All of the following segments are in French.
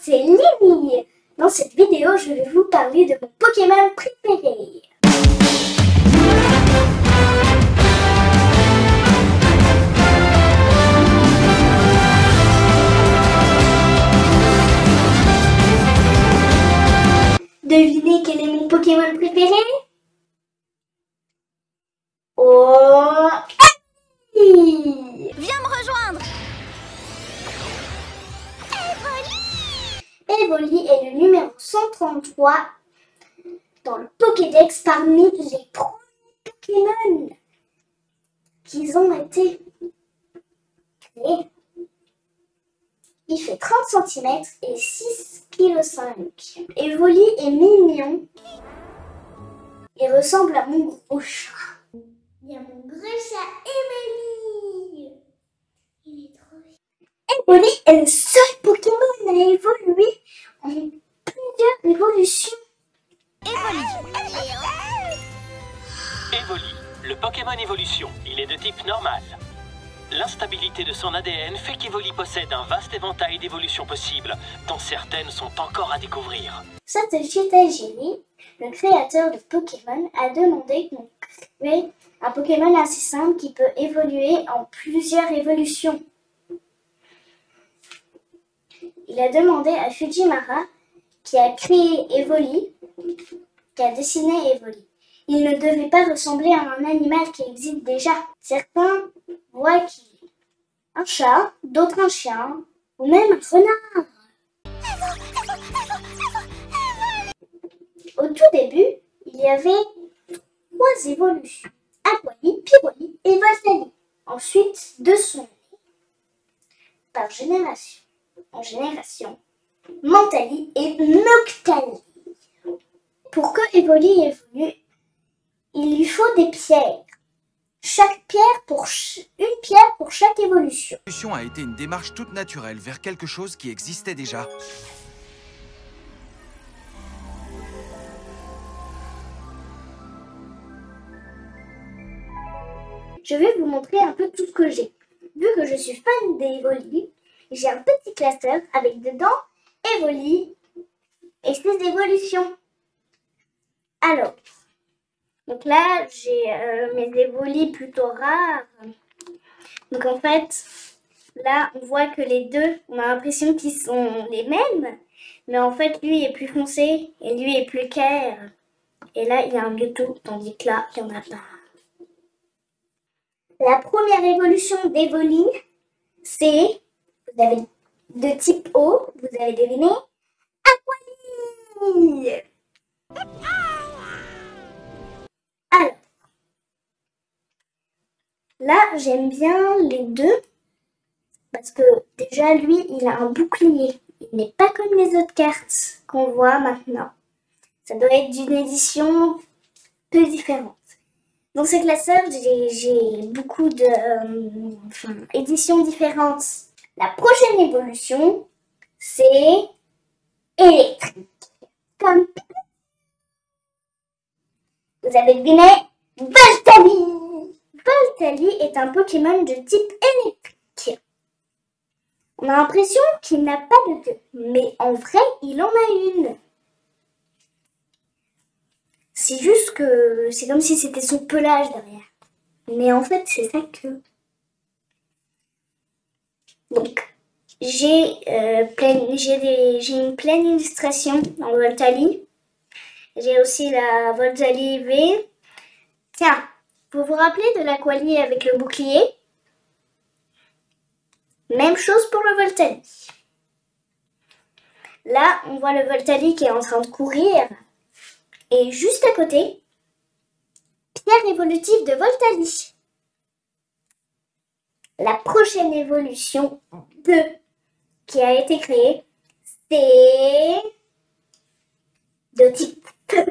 c'est Lily. Dans cette vidéo, je vais vous parler de mon Pokémon préféré. Devinez quel est mon Pokémon préféré? Oh, viens me rejoindre. Evoli est le numéro 133 dans le Pokédex parmi les premiers Pokémon qui ont été créés. Il fait 30 cm et 6,5 kg. Evoli est mignon. Il ressemble à mon gros chat. Il y a mon gros chat Evoli. Il est trop chou. Evoli est le seul Pokémon à évoluer en plusieurs évolutions. Evoli, le Pokémon évolution, il est de type normal. L'instabilité de son ADN fait qu'Evoli possède un vaste éventail d'évolutions possibles, dont certaines sont encore à découvrir. Satoshi Tajiri, le créateur de Pokémon, a demandé qu'on crée un Pokémon assez simple qui peut évoluer en plusieurs évolutions. Il a demandé à Fujimara, qui a créé Evoli, qui a dessiné Evoli. Il ne devait pas ressembler à un animal qui existe déjà. Certains voient qu'il est un chat, d'autres un chien, ou même un renard. Au tout début, il y avait 3 évolutions. Aquali, Pyroli et Voltali. Ensuite, 2 sont nés par génération en génération. Mentali et Noctali. Pour que Evoli évolue, il lui faut des pierres. Une pierre pour chaque évolution. L'évolution a été une démarche toute naturelle vers quelque chose qui existait déjà. Je vais vous montrer un peu tout ce que j'ai. Vu que je suis fan d'Evoli, j'ai un petit classeur avec dedans Evoli et ses évolutions. Alors, donc là, j'ai mes Evoli plutôt rares. Donc en fait, là, on voit que les deux, on a l'impression qu'ils sont les mêmes. Mais en fait, lui est plus foncé et lui est plus clair. Et là, il y a un Mewtwo, tandis que là, il n'y en a pas. La première évolution d'Evoli, c'est, vous avez de type eau, vous avez deviné, Aquali. Alors, là, j'aime bien les deux, parce que déjà, lui, il a un bouclier. Il n'est pas comme les autres cartes qu'on voit maintenant. Ça doit être d'une édition peu différente. Dans ces classeurs, j'ai beaucoup de éditions différentes. La prochaine évolution, c'est électrique. Comme vous avez deviné, Voltali. Voltali est un Pokémon de type électrique. On a l'impression qu'il n'a pas de queue, mais en vrai, il en a une. C'est juste que c'est comme si c'était son pelage derrière. Mais en fait, c'est sa queue. Donc, j'ai une pleine illustration en Voltali. J'ai aussi la Voltali V. Tiens, vous vous rappelez de l'Aquali avec le bouclier? Même chose pour le Voltali. Là, on voit le Voltali qui est en train de courir. Et juste à côté, pierre évolutive de Voltali. La prochaine évolution qui a été créée, c'est de type feu.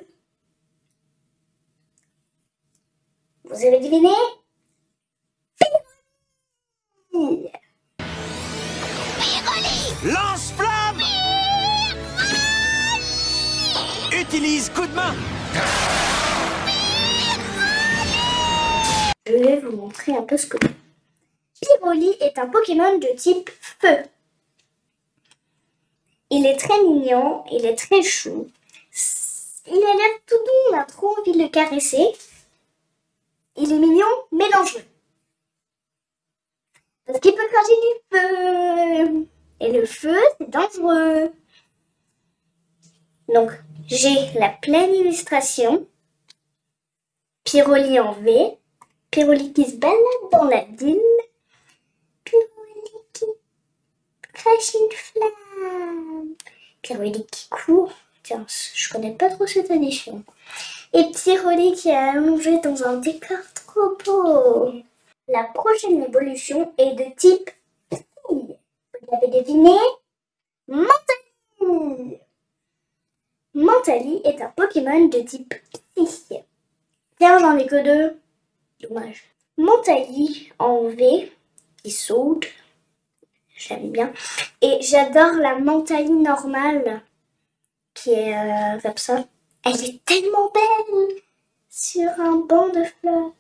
Vous avez deviné? Pyroli. Lance-flamme! Utilise coup de main! Je vais vous montrer un peu ce que c'est. Pyroli est un Pokémon de type feu. Il est très mignon, il est très chou. Il a l'air tout doux, on a trop envie de le caresser. Il est mignon, mais dangereux. Parce qu'il peut cracher du feu. Et le feu, c'est dangereux. Donc, j'ai la pleine illustration. Pyroli en V. Pyroli qui se balade dans la ville. Pyroli qui crache une flamme. Pyroli qui court. Tiens, je connais pas trop cette édition. Et Pyroli qui est allongé dans un décor trop beau. La prochaine évolution est de type Psy. Vous l'avez deviné? Mentali. Mentali est un Pokémon de type Psy. Tiens, j'en ai que 2. Dommage. Mentali en V, qui saute. J'aime bien. Et j'adore la Mentali normale, qui est comme ça. Elle est tellement belle sur un banc de fleurs.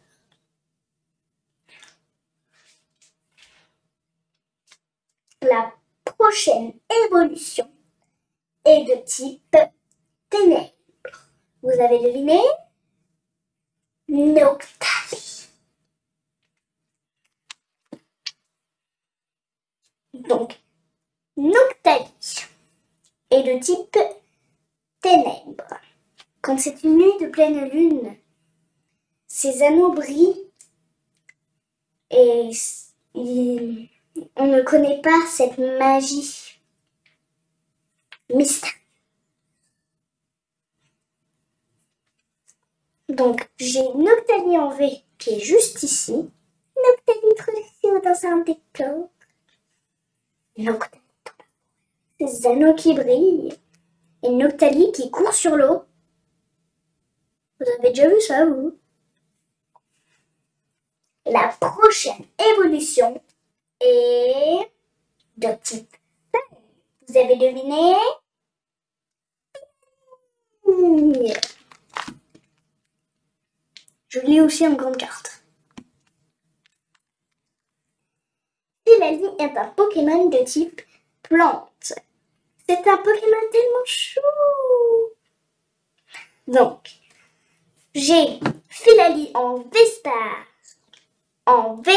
La prochaine évolution est de type Ténèbres. Vous avez deviné? Noctali. Donc, Noctali est de type Ténèbres. Quand c'est une nuit de pleine lune, ses anneaux brillent et on ne connaît pas cette magie mystérieuse. Donc, j'ai Noctali en V qui est juste ici. Noctali précieux dans un décor. Noctali dans ses anneaux qui brillent. Et Noctali qui court sur l'eau. Vous avez déjà vu ça, vous? La prochaine évolution est de type feuille. Vous avez deviné? Je lis aussi en grande carte. Filali est un Pokémon de type plante. C'est un Pokémon tellement chou. Donc, j'ai Filali en V-Star, en V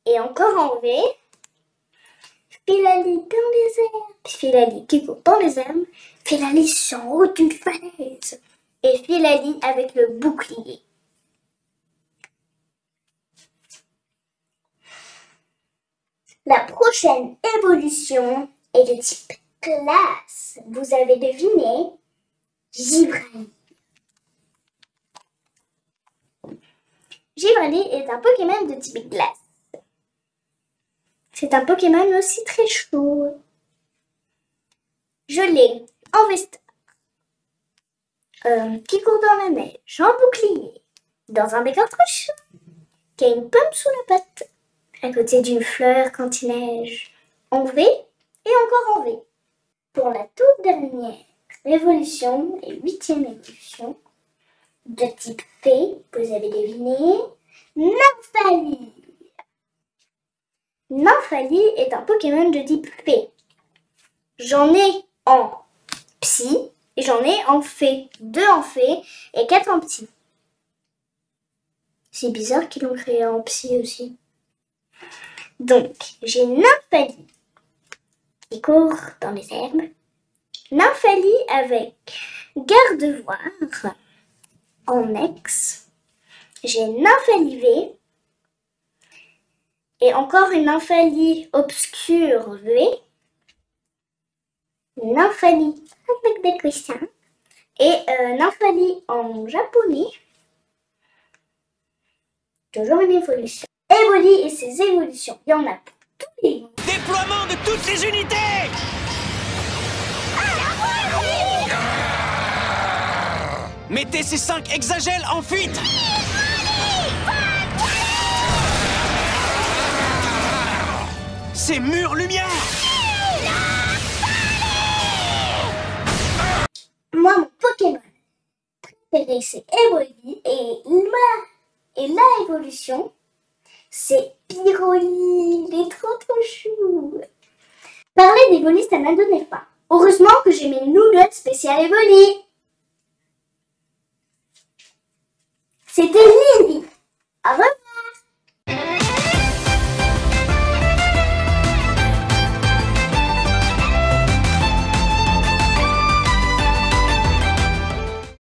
et encore en V. Filali dans les airs, Filali qui court dans les airs, Filali sur en haut d'une falaise et Filali avec le bouclier. La prochaine évolution est de type glace. Vous avez deviné? Givrani. Givrani est un Pokémon de type glace. C'est un Pokémon aussi très chaud. Je l'ai en V-Star, qui court dans la neige, en bouclier, dans un décor très chaud, qui a une pomme sous la patte, à côté d'une fleur quand il neige, en V et encore en V. Pour la toute dernière évolution, et 8e évolution, de type fée, vous avez deviné, Nymphali. Nymphali est un Pokémon de type fée. J'en ai en psy et j'en ai en fée. 2 en fée et 4 en psy. C'est bizarre qu'ils l'ont créé en psy aussi. Donc, j'ai Nymphali qui court dans les herbes. Nymphali avec Gardevoir en ex. J'ai Nymphali V. Et encore une Nymphali obscure V. Nymphali avec des coussins. Et Nymphali en japonais. Toujours une évolution. Evoli et ses évolutions. Il y en a pour tous les goûts. Déploiement de toutes les unités! Mettez ces 5 hexagels en fuite! C'est mur lumière! Moi, mon Pokémon préféré, c'est Evoli. Et la évolution, c'est Pyroli. Il est trop chou. Parler d'Evoli, ça m'a donné faim. Heureusement que j'ai mes noodles spéciales Evoli. C'était